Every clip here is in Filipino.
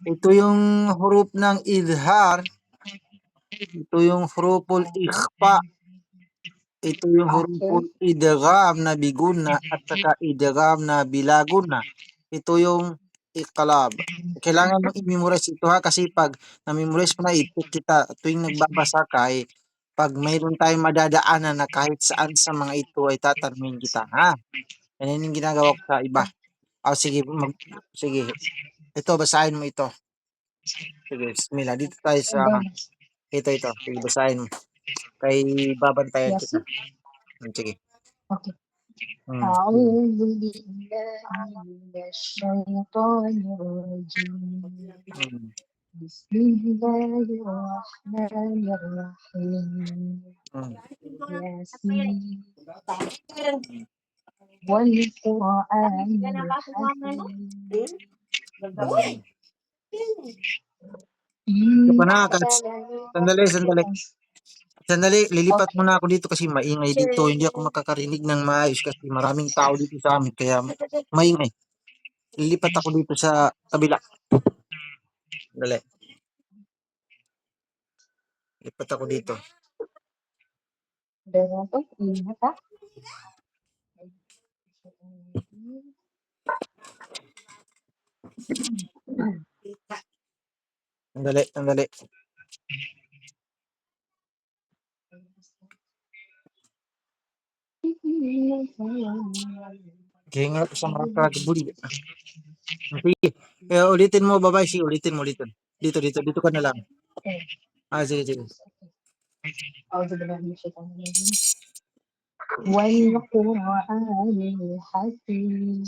Ito yung huruf ng idhar. Ito yung huruful ikhfa. Ito yung huruful idgham na biguna at saka idgham na bilaguna. Ito yung iqlab. Kailangan mong i-memorize ito ha, kasi pag na-memorize mo na ito, kita tuwing nagbabasa ka pag mayroon tayong madadaanan na kahit saan sa mga ito ay tatanungin kita ha. Yan yung ginagawa ko sa iba. Sige, sige. Ito, basahin mo ito. Sige, bismillah. Dito tayo sa ito. Sige, basahin mo. Kay babantayan kita. Sige. Okay. أعوذ بالله من الشيطان الرجيم بسم الله الرحمن الرحيم ياسين والقرآن الحكيم Sandali, lilipat muna ako dito kasi maingay dito. Hindi ako makakarinig ng maayos kasi maraming tao dito sa amin kaya maingay. Lilipat ako dito sa kabila. Dali. Lipat ako dito. Ingat ha. Sandali. Kaya nga sa mga kagabuli. Sige. Ulitin mo, babay. Sige, ulitin mo. Dito ka na lang. Sige. أعوذ بالله من الشيطان الرجيم والقرآن الحكيم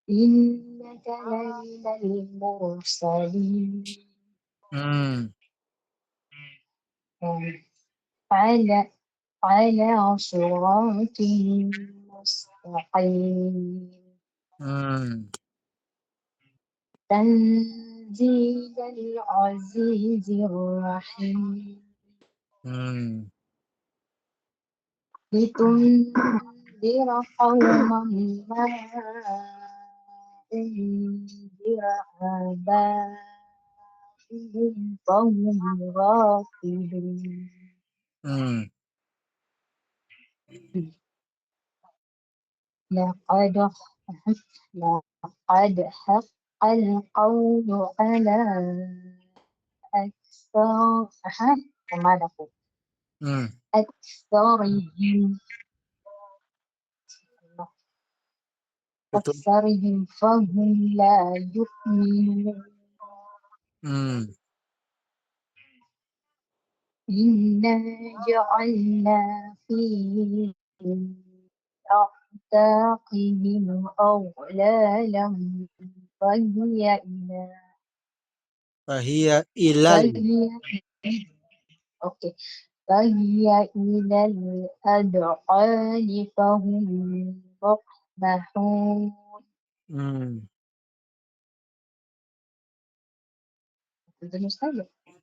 إنك لمن المرسلين على صراط مستقيم تنزيل العزيز الرحيم لتنذر قوما ما أنذر آباؤهم فهم غافلون لقد حق القول على أكثرهم فهم لا يؤمنون إنا جعلنا في أعناقهم أغلالا فهي إلى الأذقان فهم مقمحون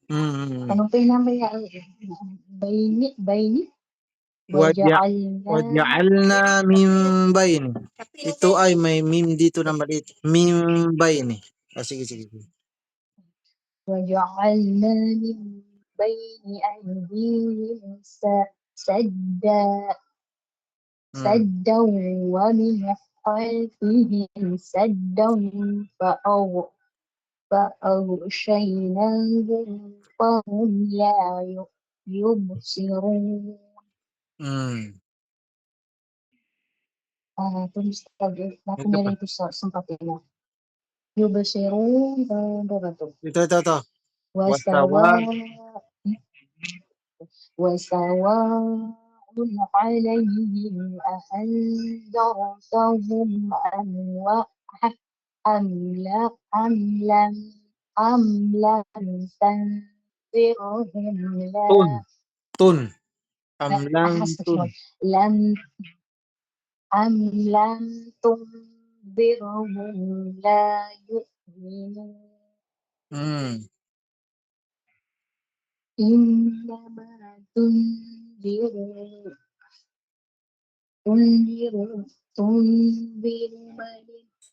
Anong pinamaya? Bayni? Waja'alna min bayni. Ito ay may mim dito na maliit. Min bayni. Sige. وجعلنا من بين أيديهم سدا ومن خلفهم سدا فأغشيناهم فهم لا يبصرون. Tulis natin nila ito sa sampatina. Yubasirun, Ito. وسواء عليهم أأنذرتهم أم لم تنذرهم Tun. أم لم تنذرهم لا يؤمنون. إنما تنذر تنذر من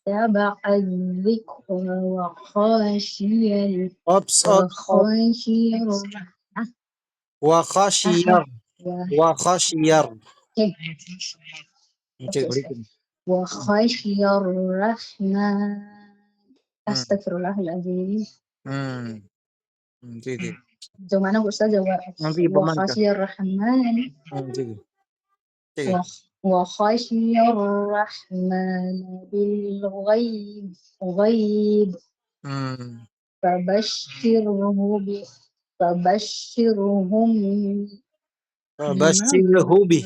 اتبع الذكر Ops, ops, ops. وخشي الرحمة Wakhashiyar. Wakhashiyar. Okay, Okay, okay. ulitin. وخشي الرحمن Hmm. أستغفر الله العظيم. Hmm. Sige. Gimana Ustazah? Sige, paman ka. وخشي الرحمن Sige. Sige. وخشي الرحمن غيب Hmm. فبشره فبشرهم Bashirhu bi.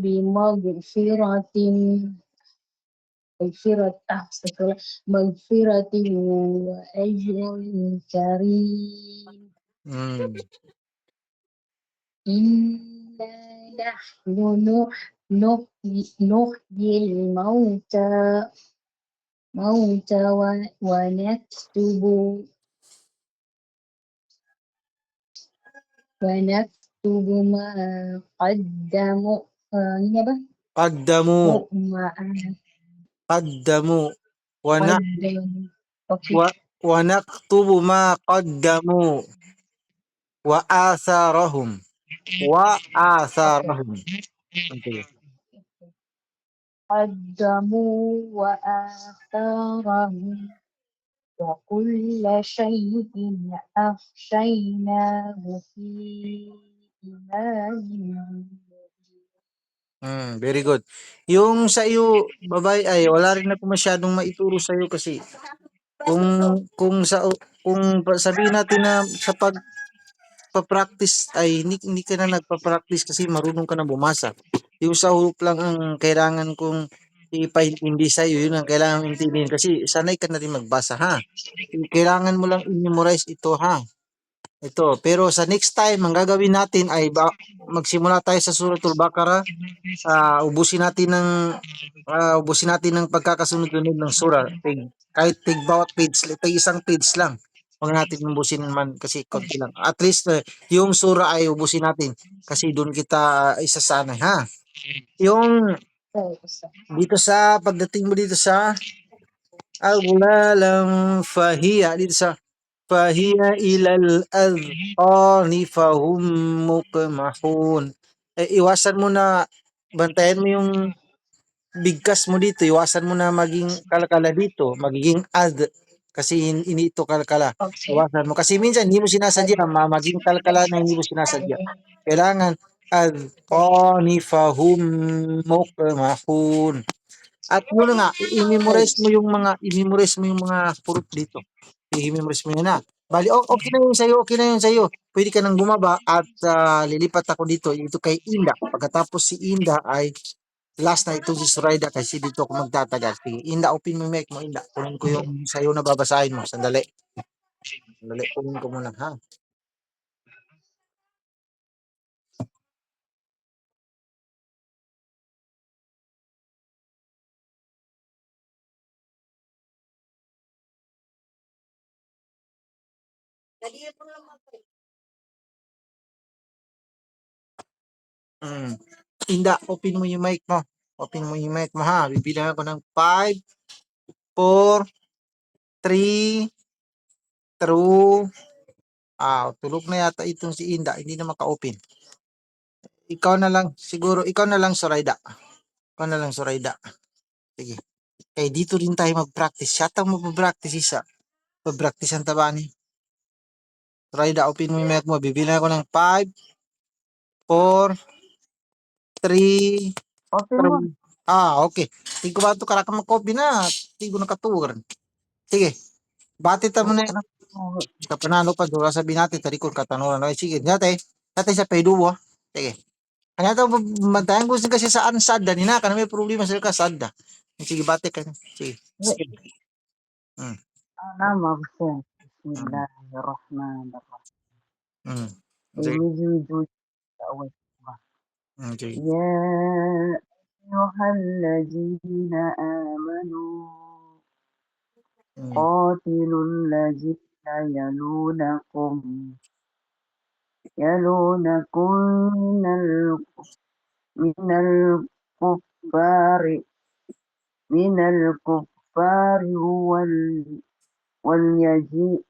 بمغفرة فبشره أستغفر الله، مغفرة وأجر كريم. Hmm. إنا نحن نحيي الموتى ونكتب ما قدموا ini apa? Qaddamu. Ma Qaddamu. Wa na qaddamu. Oke. wa naktubu ma qaddamu wa atharahum. Wa Oke. atharahum. Okay. قدموا وآثارهم وكل شيء أحصيناه في إمام مبين. Very good. Yung sa iyo, babay, ay wala rin ako masyadong maituro sa iyo kasi kung sabihin natin na sa pagpa-practice ay hindi ka na nagpa-practice kasi marunong ka na bumasa. Yung sa huruf lang ang kailangan kong ipaintindi sa iyo, yun ang kailangan intindihin kasi sanay ka na rin magbasa ha. Kailangan mo lang i-memorize ito ha. Ito, pero sa next time ang gagawin natin ay magsimula tayo sa Suratul Baqarah. Ubusin natin ng pagkakasunod-sunod ng sura. Kahit bawat page, isang page lang. Huwag natin ubusin man kasi konti lang. At least yung sura ay ubusin natin kasi doon kita isasanay ha. Yung Baik, Ustaz. dito sa pagdating mo dito sa Aghlalang fahiya dito sa fahiya ilal adqani fahum muqmahun. Iwasan mo na bantayan mo yung bigkas mo dito, iwasan mo na maging kalkala dito, magiging ad kasi hindi ito kalkala. Oke. Iwasan mo kasi minsan hindi mo sinasadya, maging kalkala na hindi mo sinasadya. Kailangan ad qani fahum muqmahun. At muna nga, Baik. i-memorize mo yung mga huruf dito. I-memorize mo yun na. Bali, okay na yun sa'yo, okay na yun sa'yo. Pwede ka nang bumaba at lilipat ako dito. Ito kay Inda. Pagkatapos si Inda ay last na ito si Suraida kasi dito ako magtatagal. Sige, Inda, open mo yung mic mo, Inda. Kunin ko yung sa'yo na babasahin mo. Sandali. Sandali, kunin ko muna, ha? Mm. Inda, open mo yung mic mo. Open mo yung mic mo, ha? Bibilang ako ng 5, 4, 3, 2, tulog na yata itong si Inda, hindi na maka-open. Ikaw na lang, siguro, ikaw na lang, Zoraida. Ikaw na lang, Zoraida. Sige. Eh, dito rin tayo mag-practice. Siya mo mag-practice isa. Mag-practice ang taba ni. Zoraida, open mo yung mic mo. Bibilang ako ng 5, 4, 3, Oke mo. 2. Okay. Tingko ba ito karaka mag-copy na? Tingko nakatuwar. Sige. Bati ta mo na. Anak mo. Kapanalo pa, dura sabihin natin, tarikol katanuran. Okay, sige. Dati sa peduwa. Sige. Kanya to bantayan ko kasi saan sada ni na kana may problema sa ka sada. Sige bate ka. Sige. Sige. Mm. Nama Hussein. Mm. Bismillahirrahmanirrahim. Mm. Sige. Medyo awal. Sige. يا أيها الذين آمنوا Mm. قاتلوا الذين يلونكم يلونكم من الكفار من الكفار واليجي